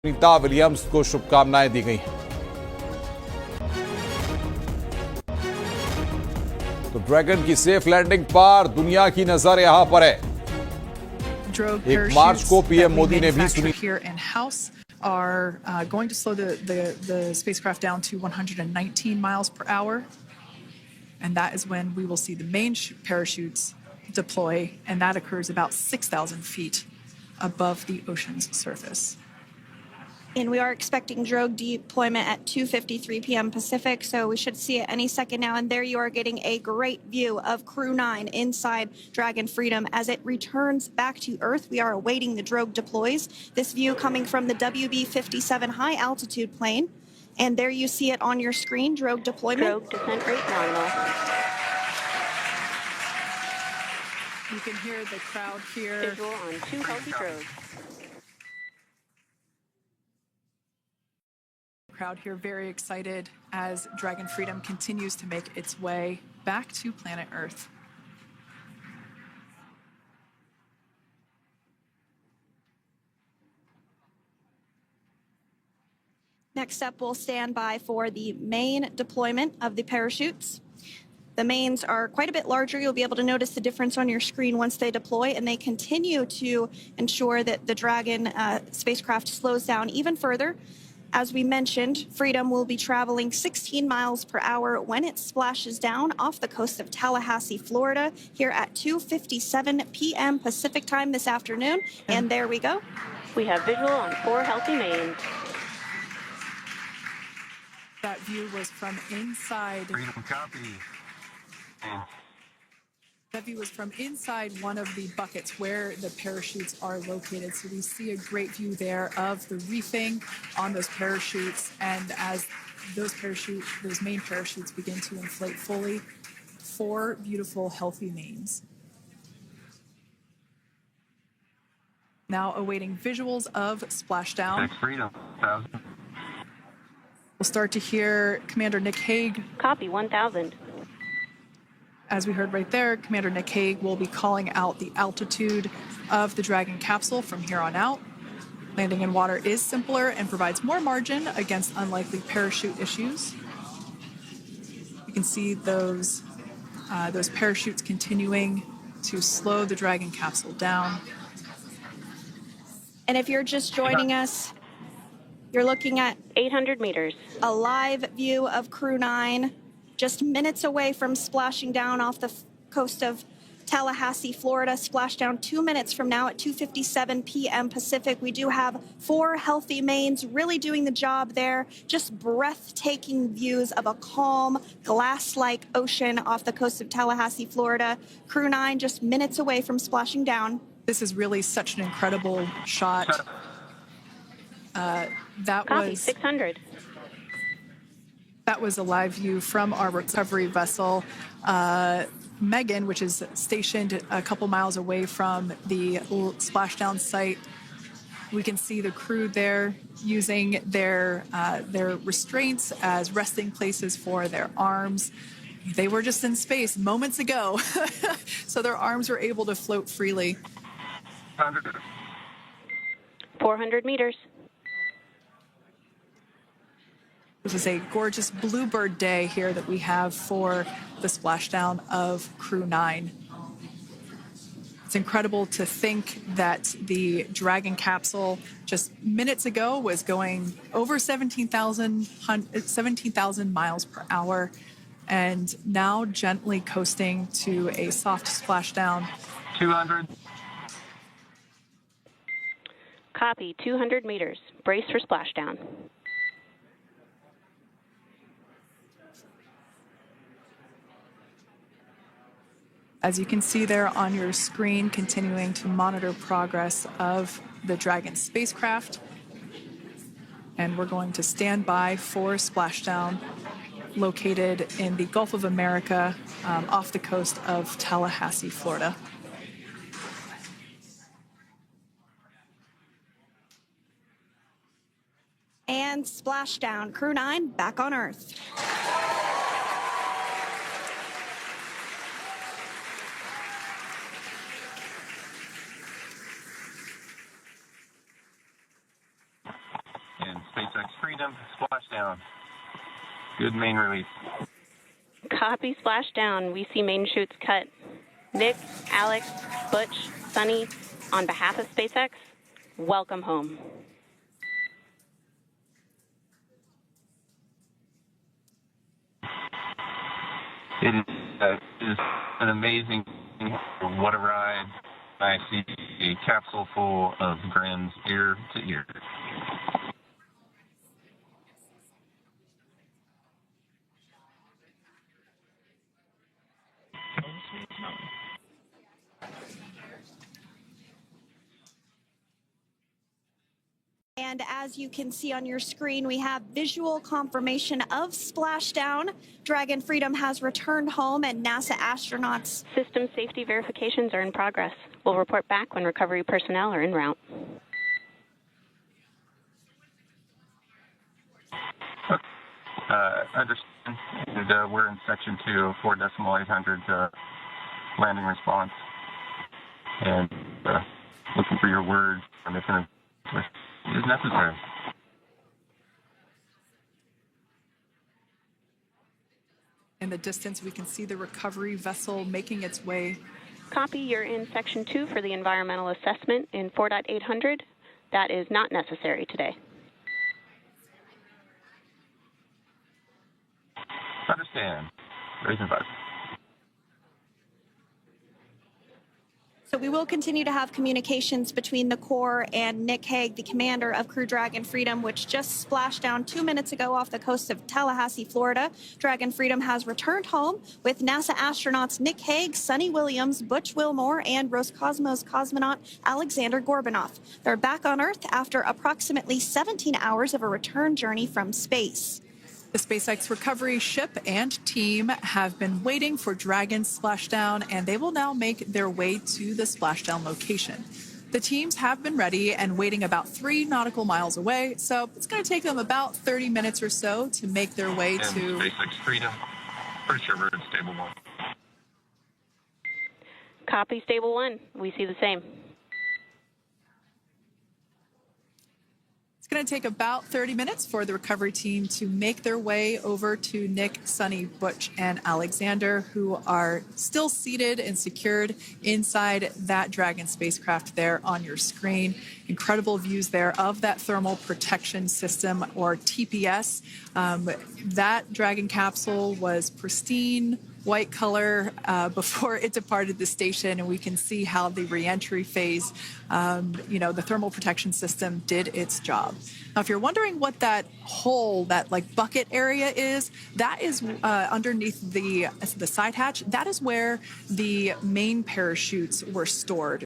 Sunita Williams को शुभकामनाएं दी गई। तो ड्रैगन की सेफ लैंडिंग पर दुनिया की नजर यहां पर है। एक मार्च को पीएम मोदी ने भी सुनी are going to slow the spacecraft down to 119 miles per hour. And that is when we will see the main parachutes deploy, and that occurs about 6,000 feet above the ocean's surface. And we are expecting drogue deployment at 2:53 p.m. Pacific, so we should see it any second now. And there you are getting a great view of Crew-9 inside Dragon Freedom as it returns back to Earth. We are awaiting the drogue deploys. This view coming from the WB-57 high altitude plane. And there you see it on your screen, drogue deployment. Drogue descent rate nominal. You can hear the crowd here. Visual on 2 healthy drogues. Crowd here very excited as Dragon Freedom continues to make its way back to planet Earth. Next up, we'll stand by for the main deployment of the parachutes. The mains are quite a bit larger. You'll be able to notice the difference on your screen once they deploy, and they continue to ensure that the Dragon spacecraft slows down even further. As we mentioned, Freedom will be traveling 16 miles per hour when it splashes down off the coast of Tallahassee, Florida, here at 2:57 p.m. Pacific time this afternoon. And there we go. We have visual on 4 healthy mains. That view was from inside. Freedom copy. That view was from inside one of the buckets where the parachutes are located. So we see a great view there of the reefing on those parachutes. And as those main parachutes begin to inflate fully, 4 beautiful, healthy mains. Now awaiting visuals of splashdown. Freedom, 1,000. We'll start to hear Commander Nick Hague. Copy, 1,000. As we heard right there, Commander Nick Hague will be calling out the altitude of the Dragon capsule from here on out. Landing in water is simpler and provides more margin against unlikely parachute issues. You can see those parachutes continuing to slow the Dragon capsule down. And if you're just joining us, you're looking at 800 meters. A live view of Crew-9 just minutes away from splashing down off the coast of Tallahassee, Florida. Splashdown 2 minutes from now at 2:57 p.m. Pacific. We do have 4 healthy mains really doing the job there. Just breathtaking views of a calm, glass-like ocean off the coast of Tallahassee, Florida. Crew-9 just minutes away from splashing down. This is really such an incredible shot. Copy, 600. That was a live view from our recovery vessel, Megan, which is stationed a couple miles away from the splashdown site. We can see the crew there using their restraints as resting places for their arms. They were just in space moments ago, so their arms were able to float freely. 400 meters. This is a gorgeous bluebird day here that we have for the splashdown of Crew-9. It's incredible to think that the Dragon capsule just minutes ago was going over 17,000 miles per hour, and now gently coasting to a soft splashdown. 200. Copy, 200 meters. Brace for splashdown. As you can see there on your screen, continuing to monitor progress of the Dragon spacecraft. And we're going to stand by for splashdown located in the Gulf of America off the coast of Tallahassee, Florida. And splashdown, Crew-9 back on Earth. SpaceX Freedom, splashdown. Good main release. Copy, splashdown. We see main chutes cut. Nick, Alex, Butch, Sunny, on behalf of SpaceX, welcome home. It is an amazing, what a ride. I see a capsule full of grins ear to ear. And as you can see on your screen, we have visual confirmation of splashdown. Dragon Freedom has returned home, and NASA astronauts. System safety verifications are in progress. We'll report back when recovery personnel are en route. Understand. And, we're in section 2, 4.800 landing response. And looking for your word on if it is necessary. In the distance, we can see the recovery vessel making its way. Copy, you're in section 2 for the environmental assessment in 4.800. That is not necessary today. Understand. Raising buzz. So we will continue to have communications between the Corps and Nick Hague, the commander of Crew Dragon Freedom, which just splashed down 2 minutes ago off the coast of Tallahassee, Florida. Dragon Freedom has returned home with NASA astronauts Nick Hague, Sunny Williams, Butch Wilmore, and Roscosmos cosmonaut Alexander Gorbunoff. They're back on Earth after approximately 17 hours of a return journey from space. The SpaceX recovery ship and team have been waiting for Dragon's splashdown, and they will now make their way to the splashdown location. The teams have been ready and waiting about 3 nautical miles away, so it's going to take them about 30 minutes or so to make their way and to SpaceX Freedom. Pretty sure we're in stable 1. Copy, stable 1. We see the same. It's going to take about 30 minutes for the recovery team to make their way over to Nick, Sunny, Butch, and Alexander, who are still seated and secured inside that Dragon spacecraft there on your screen. Incredible views there of that thermal protection system, or TPS. That Dragon capsule was pristine, white color before it departed the station, and we can see how the reentry phase, the thermal protection system did its job. Now, if you're wondering what that hole, that like bucket area is, that is underneath the side hatch. That is where the main parachutes were stored.